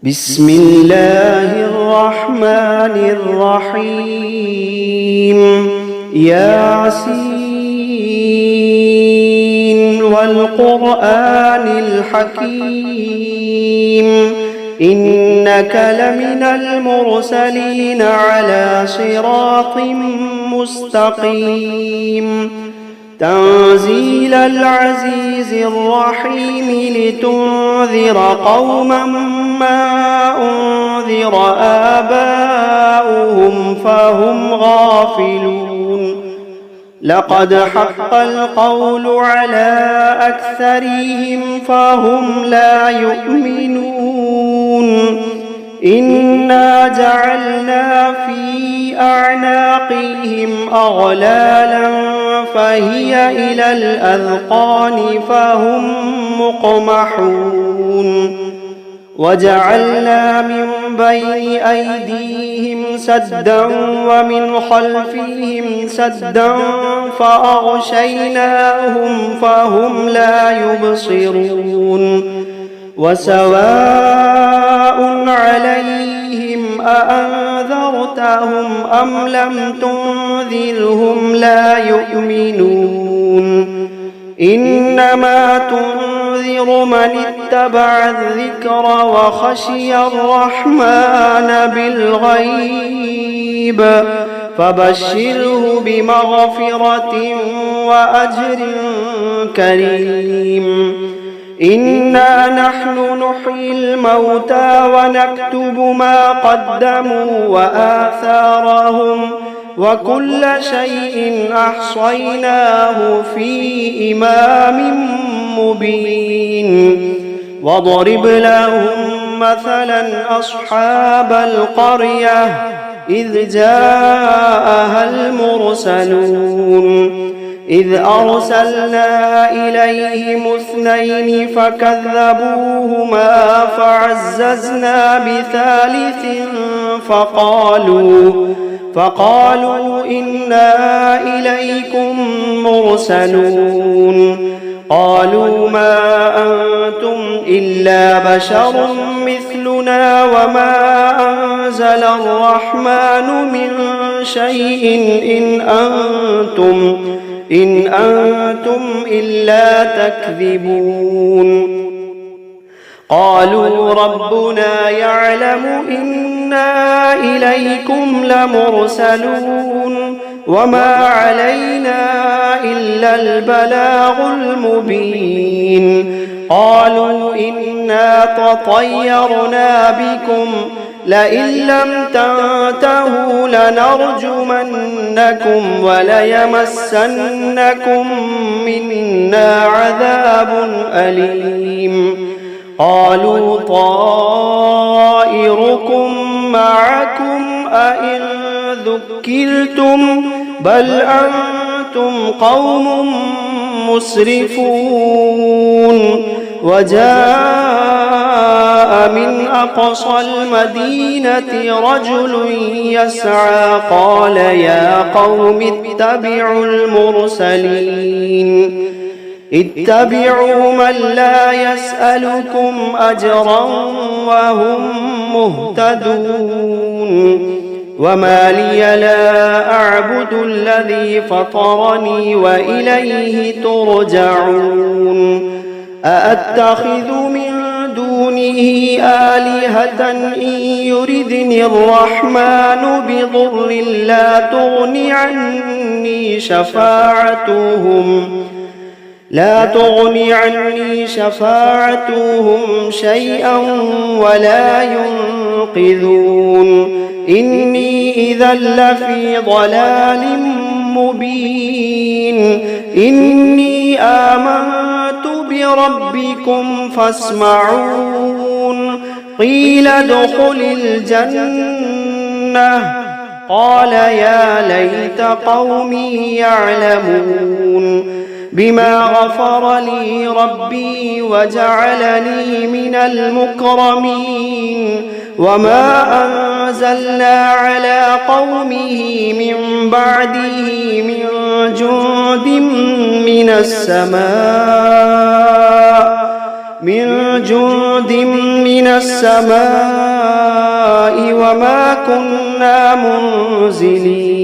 بسم الله الرحمن الرحيم. ياسين والقرآن الحكيم إنك لمن المرسلين على صراط مستقيم تنزيل العزيز الرحيم لتنذر قوما ما أنذر آباؤهم فهم غافلون لقد حق القول على أكثرهم فهم لا يؤمنون إنا جعلنا في أعناقهم أغلالا فهي إلى الأذقان فهم مقمحون وجعلنا من بين أيديهم سدا ومن خلفهم سدا فأغشيناهم فهم لا يبصرون وسواء عليهم أأنذرتهم أم لم تنذرهم لا يؤمنون إنما تنذر من اتبع الذكر وخشي الرحمن بالغيب فبشره بمغفرة وأجر كريم إنا نحن نحيي الموتى ونكتب ما قدموا وآثارهم وكل شيء أحصيناه في إمام مبين واضرب لهم مثلا أصحاب القرية إذ جاءها المرسلون إذ أرسلنا إليهم اثنين فكذبوهما فعززنا بثالث فقالوا إنا إليكم مرسلون قالوا ما أنتم إلا بشر مثلنا وما أنزل الرحمن من شيء إن أنتم إلا تكذبون قالوا ربنا يعلم إنا إليكم لمرسلون وما علينا إلا البلاغ المبين قالوا إنا تطيرنا بكم لئن لم تنتهوا لنرجمنكم وليمسنكم منا عذاب أليم قالوا طائركم معكم أئن ذكرتم بل أنتم قوم مسرفون وجاء من أقصى المدينة رجل يسعى قال يا قوم اتبعوا المرسلين اتبعوا من لا يسألكم أجرا وهم مهتدون وما لي لا أعبد الذي فطرني وإليه ترجعون أأتخذ من دونه آلهة إن يردني الرحمن بضر لا تغن عني شفاعتهم شيئا ولا ينقذون إني إذا لفي ضلال مبين إني آمنت بربكم فاسمعون قيل ادخل الجنة قال يا ليت قومي يعلمون بما غفر لي ربي وجعلني من المكرمين وما أنزلنا على قومه من بعده من جند من السماء من جند من السماء وما كنا منزلين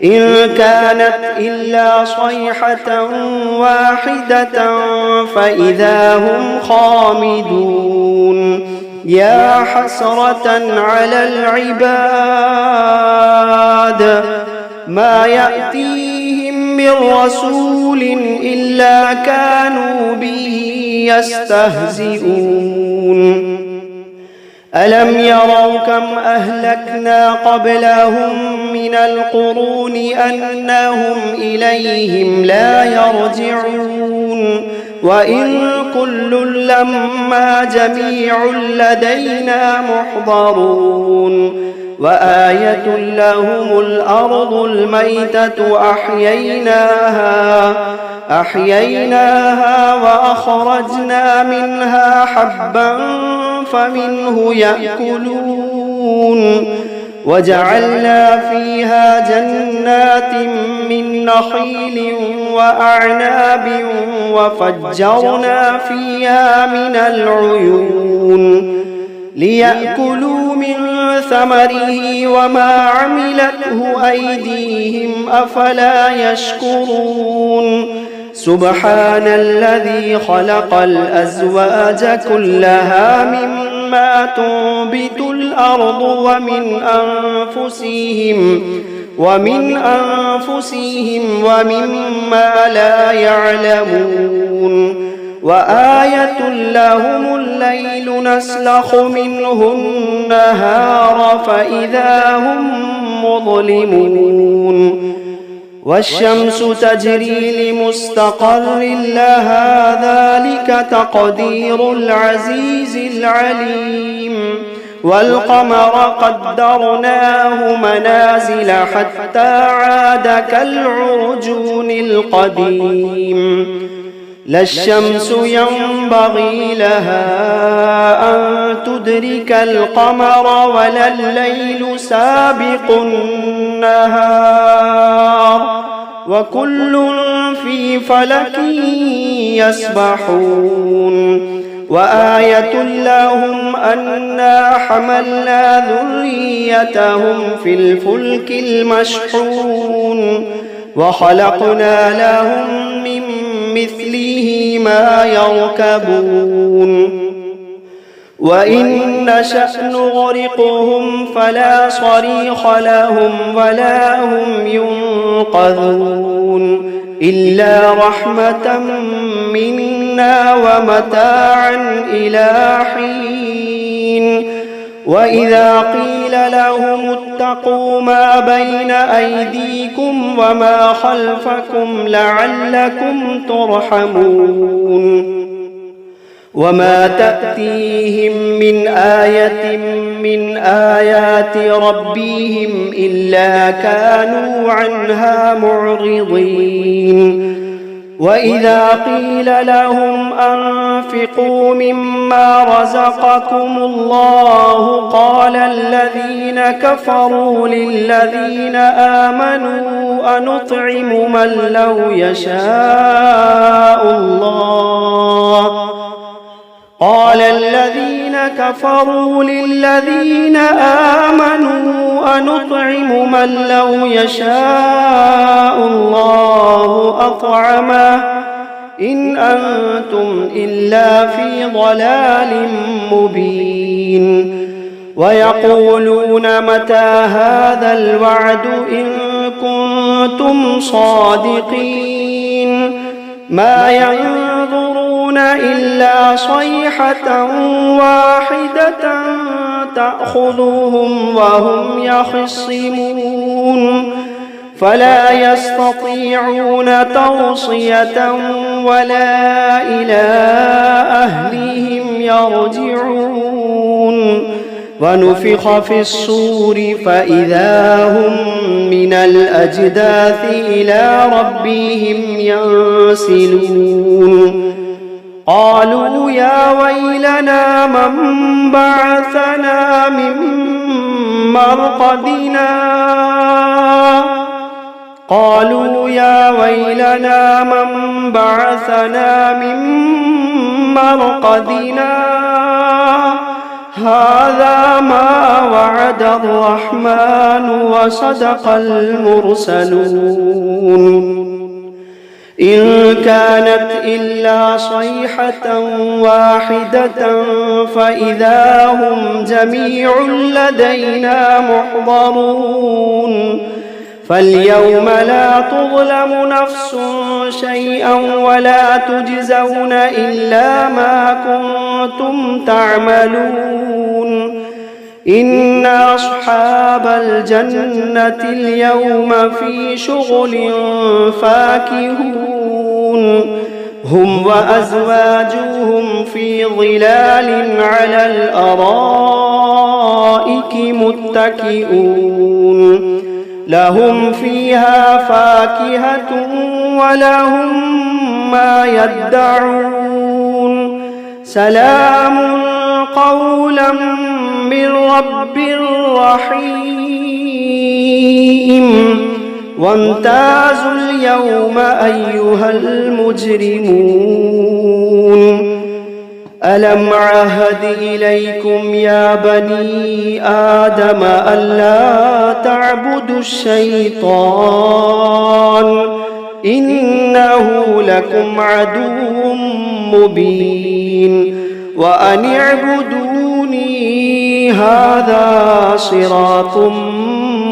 إن كانت إلا صيحة واحدة فإذا هم خامدون يا حسرة على العباد ما يأتيهم من رسول إلا كانوا به يستهزئون ألم يروا كم أهلكنا قبلهم من القرون أنهم إليهم لا يرجعون وإن كل لما جميع لدينا محضرون وآية لهم الأرض الميتة أحييناها وأخرجنا منها حبا فمنه يأكلون وجعلنا فيها جنات من نخيل وأعناب وفجرنا فيها من العيون ليأكلوا من ثمره وما عملته أيديهم أفلا يشكرون سبحان الذي خلق الأزواج كلها مما تنبت الأرض ومن أنفسهم ومما لا يعلمون وآية لهم الليل نسلخ منه النهار فإذا هم مظلمون والشمس تجري لمستقر لها ذلك تقدير العزيز العليم والقمر قدرناه منازل حتى عاد كالعرجون القديم لا الشمس ينبغي لها أن تدرك القمر ولا الليل سابق النهار وكل في فلك يسبحون وآية لهم أنا حملنا ذريتهم في الفلك المشحون وخلقنا لهم من مثله ما يركبون وإن نشأ نغرقهم فلا صريخ لهم ولا هم ينقذون إلا رحمة منا ومتاعا إلى حين وإذا قيل لهم اتقوا ما بين أيديكم وما خلفكم لعلكم ترحمون وما تأتيهم من آية من آيات ربهم إلا كانوا عنها معرضين وإذا قيل لهم أنفقوا مما رزقكم الله قال الذين كفروا للذين آمنوا أنطعم من لو يشاء الله قال الذين كفروا للذين آمنوا أنطعم من لو يشاء الله أطعمه إن أنتم إلا في ضلال مبين ويقولون متى هذا الوعد إن كنتم صادقين ما ينظرون إلا صيحة واحدة تأخذهم وهم يخصمون فلا يستطيعون توصية ولا إلى أهلهم يرجعون ونفخ في الصور فإذا هم من الأجداث إلى ربهم ينسلون قالوا يا ويلنا من بعثنا من مرقدنا قالوا يا ويلنا من بعثنا من مرقدنا هذا ما وعد الرحمن وصدق المرسلون إن كانت إلا صيحة واحدة فإذا هم جميع لدينا محضرون فاليوم لا تظلم نفس شيئا ولا تجزون إلا ما كنتم تعملون إن أصحاب الجنة اليوم في شغل فاكهون هم وأزواجهم في ظلال على الأرائك متكئون لهم فيها فاكهة ولهم ما يدعون سلام قولا من رب رحيم وامتازوا اليوم أيها المجرمون ألم عهد إليكم يا بني آدم ألا تعبدوا الشيطان إنه لكم عدو مبين وأن اعبدوني هذا صراط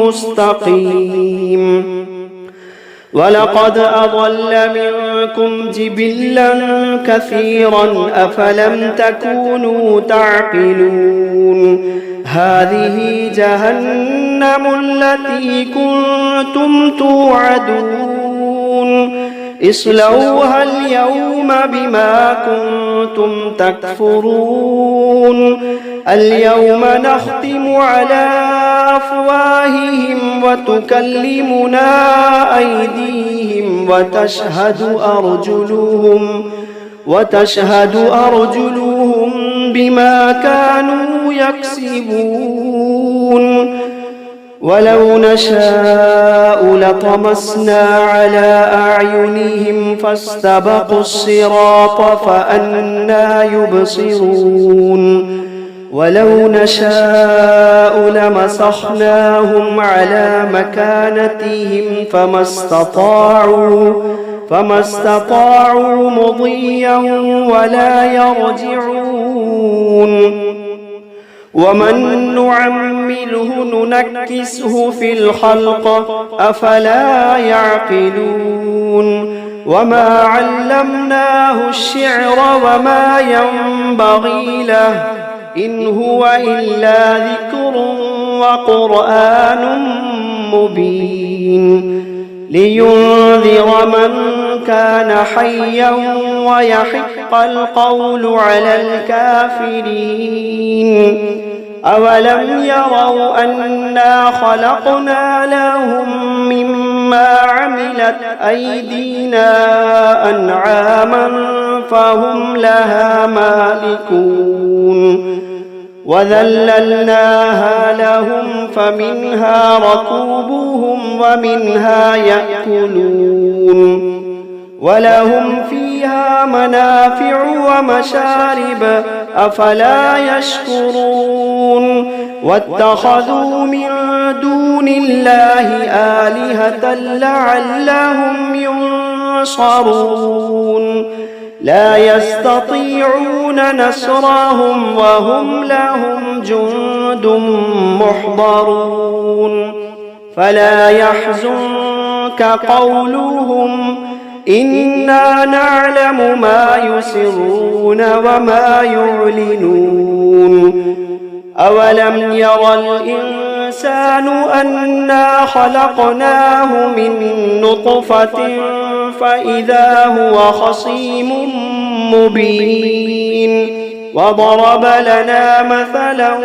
مستقيم ولقد أضل منكم جبلا كثيرا أفلم تكونوا تعقلون هذه جهنم التي كنتم توعدون اصلوها اليوم بما كنتم تكفرون اليوم نختم على أفواههم وتكلمنا أيديهم وتشهد أرجلهم بما كانوا يكسبون ولو نشاء لطمسنا على أعينهم فاستبقوا الصراط فأنى يبصرون ولو نشاء لمسخناهم على مكانتهم فما استطاعوا مضيا ولا يرجعون ومن نعمله ننكسه في الخلق أفلا يعقلون وما علمناه الشعر وما ينبغي له إن هو إلا ذكر وقرآن مبين لينذر من كان حيا ويحق القول على الكافرين أولم يروا أنا خلقنا لهم مما عملت أيدينا أنعاما فهم لها مالكون وذللناها لهم فمنها ركوبهم ومنها يأكلون ولهم فيها منافع ومشارب أفلا يشكرون واتخذوا من دون الله آلهة لعلهم ينصرون لا يستطيعون نصرهم وهم لهم جند محضرون فلا يحزنك قولهم إنا نعلم ما يسرون وما يعلنون أولم ير الإنسان أنا خلقناه من نطفة فإذا هو خصيم مبين وضرب لنا مثلا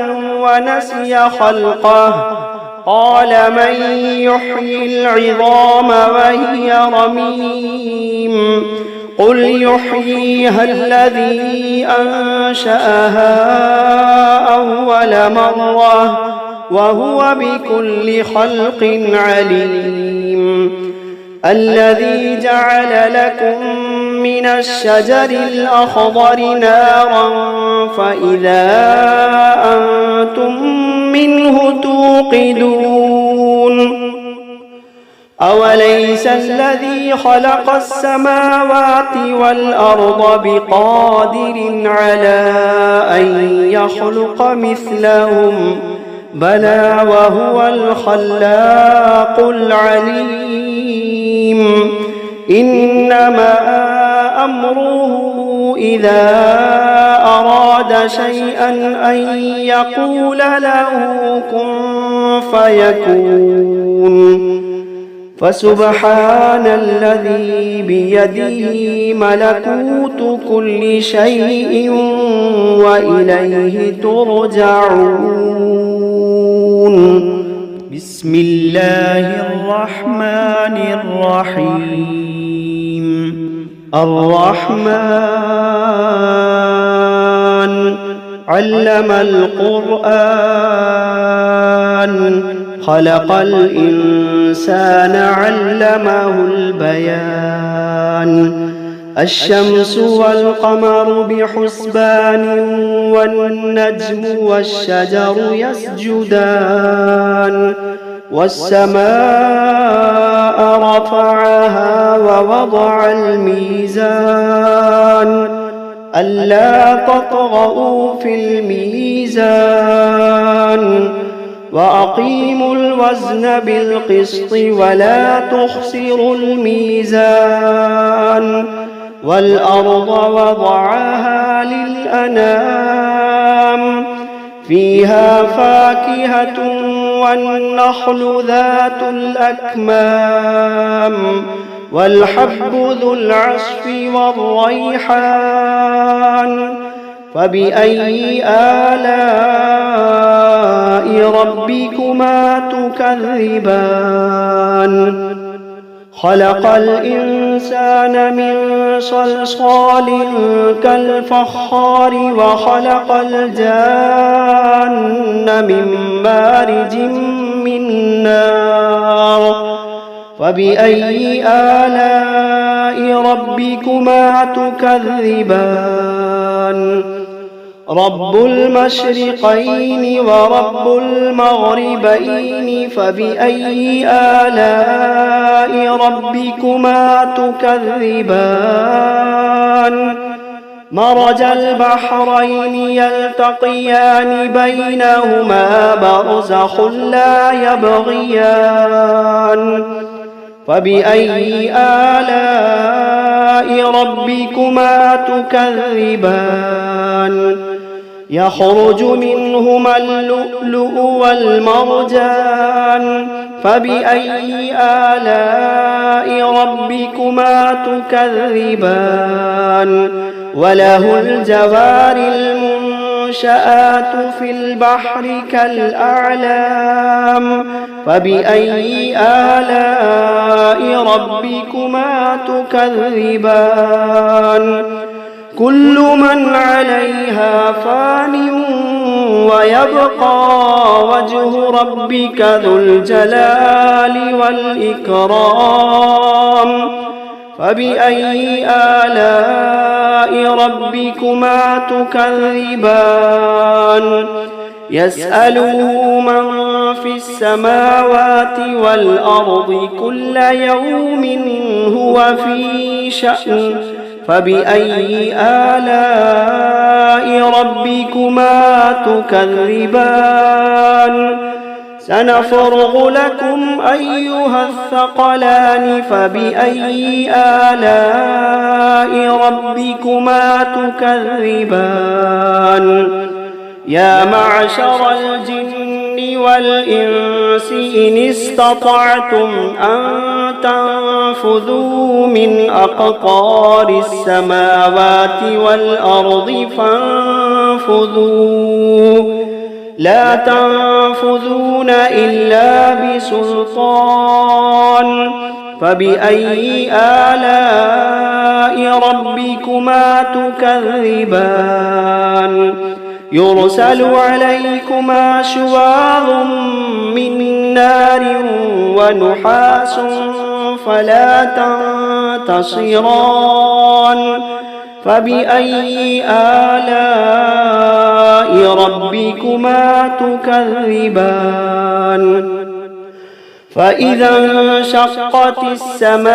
ونسي خلقه قال من يحيي العظام وهي رميم قل يحييها الذي أنشأها أول مرة وهو بكل خلق عليم الذي جعل لكم من الشجر الأخضر نارا فإذا أنتم منه توقدون أوليس الذي خلق السماوات والأرض بقادر على أن يخلق مثلهم بلى وهو الخلاق العليم إنما أمره إذا أراد شيئا أن يقول له كن فيكون فسبحان الذي بيده ملكوت كل شيء وإليه ترجعون بسم الله الرحمن الرحيم الرحمن علم القرآن خلق الإنسان علمه البيان الشمس والقمر بحسبان والنجم والشجر يسجدان والسماء رفعها ووضع الميزان ألا تطغوا في الميزان وأقيموا الوزن بالقسط ولا تخسروا الميزان والأرض وضعها للأنام فيها فاكهة والنخل ذات الأكمام والحب ذو العصف والريحان فبأي آلاء ربكما تكذبان خلق الإنسان من صلصال كالفخار وخلق الجان من مارج من نار فبأي آلاء ربكما تكذبان رب المشرقين ورب المغربين فبأي آلاء ربكما تكذبان مرج البحرين يلتقيان بينهما برزخ لا يبغيان فبأي آلاء ربكما تكذبان يخرج منهما اللؤلؤ والمرجان فبأي آلاء ربكما تكذبان وله الجوار المنشآت في البحر كالأعلام فبأي آلاء ربكما تكذبان كل من عليها فان ويبقى وجه ربك ذو الجلال والإكرام فبأي آلاء ربكما تكذبان يسأله من في السماوات والأرض كل يوم هو في شأن فبأي آلاء ربكما تكذبان سنفرغ لكم أيها الثقلان فبأي آلاء ربكما تكذبان يا معشر الجن والإنس إن استطعتم أن تنفذوا من أقطار السماوات والأرض فانفذوا لا تنفذون إلا بسلطان فبأي آلاء ربكما تكذبان يرسل عليكما شواظ من نار ونحاس فلا تنتصران فبأي آلاء ربكما تكذبان فإذا انشقت السماء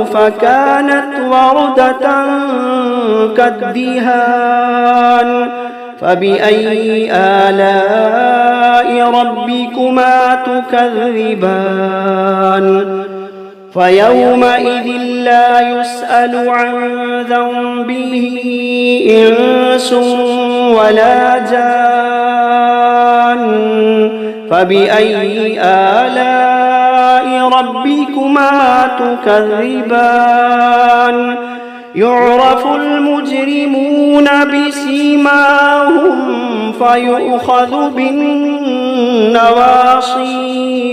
فكانت وردة كالدهان فبأي آلاء ربكما تكذبان فيومئذ لا يسأل عن ذنبه إنس ولا جان فبأي آلاء ربكما تكذبان يعرف المجرمون بسيماهم فيؤخذ بالنواصي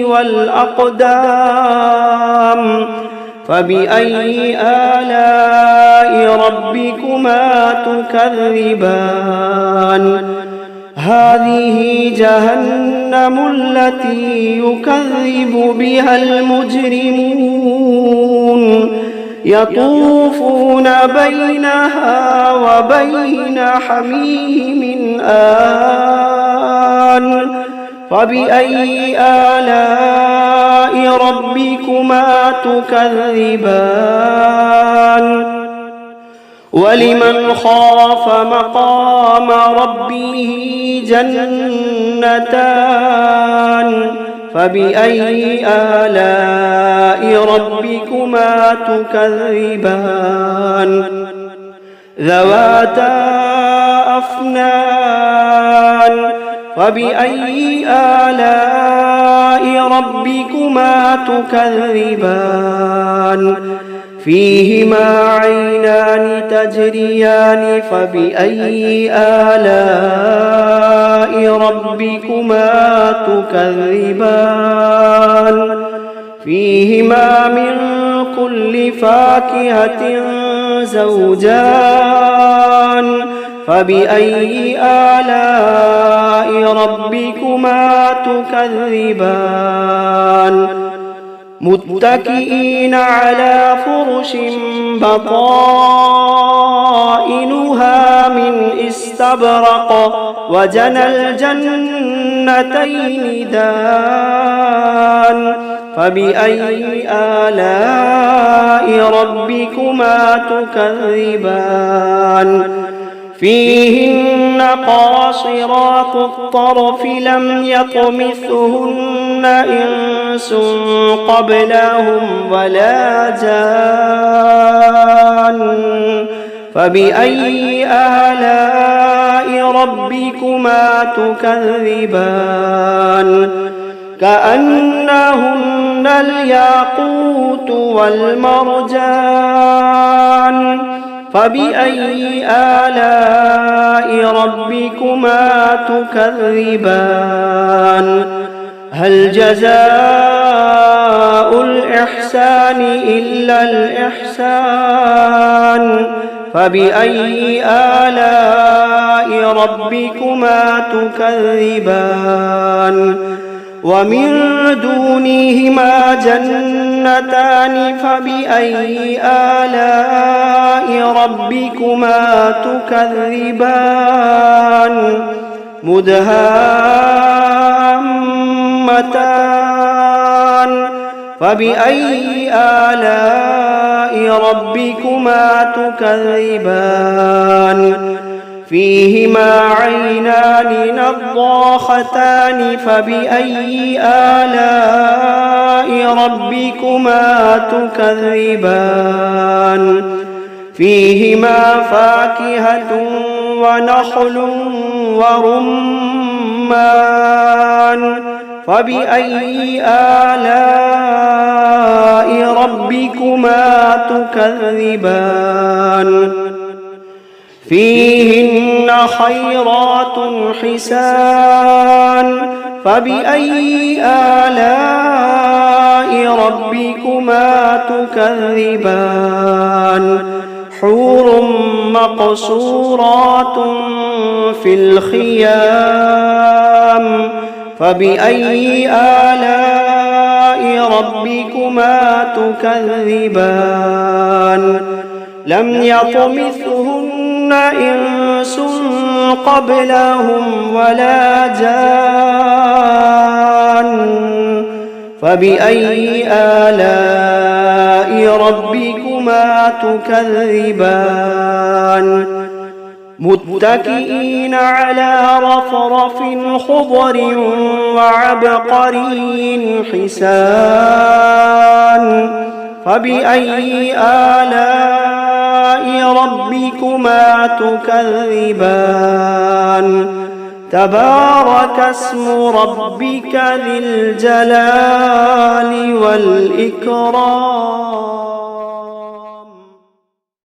والأقدام فبأي آلاء ربكما تكذبان هذه جهنم التي يكذب بها المجرمون يطوفون بينها وبين حميم آن فبأي آلاء ربكما تكذبان ولمن خاف مقام ربه جنتان فبأي آلاء ربكما تكذبان ذواتا أفنان فبأي آلاء ربكما تكذبان فيهما عينان تجريان فبأي آلاء ربكما تكذبان فيهما من كل فاكهة زوجان فبأي آلاء ربكما تكذبان متكئين على فرش بطائنها من استبرق وجنى الجنتين دان فبأي آلاء ربكما تكذبان فيهن قاصرات الطرف لم يطمثهن إنس قبلهم ولا جان فبأي آلاء ربكما تكذبان كأنهن الياقوت والمرجان فبأي آلاء ربكما تكذبان هل جزاء الإحسان إلا الإحسان فبأي آلاء ربكما تكذبان ومن دونهما جنتان فبأي آلاء ربكما تكذبان مدهامتان فبأي آلاء ربكما تكذبان فيهما عينان نضاختان فبأي آلاء ربكما تكذبان فيهما فاكهة ونخل ورمان فبأي آلاء ربكما تكذبان فيهن خيرات حسان فبأي آلاء ربكما تكذبان حور مقصورات في الخيام فبأي آلاء ربكما تكذبان لم يطمثهن إنس قبلهم ولا جان فبأي آلاء ربكما تكذبان متكئين على رفرف خضر وعبقري حسان فبأي آلاء ربكما تكذبان تبارك اسم ربك ذي الجلال والإكرام.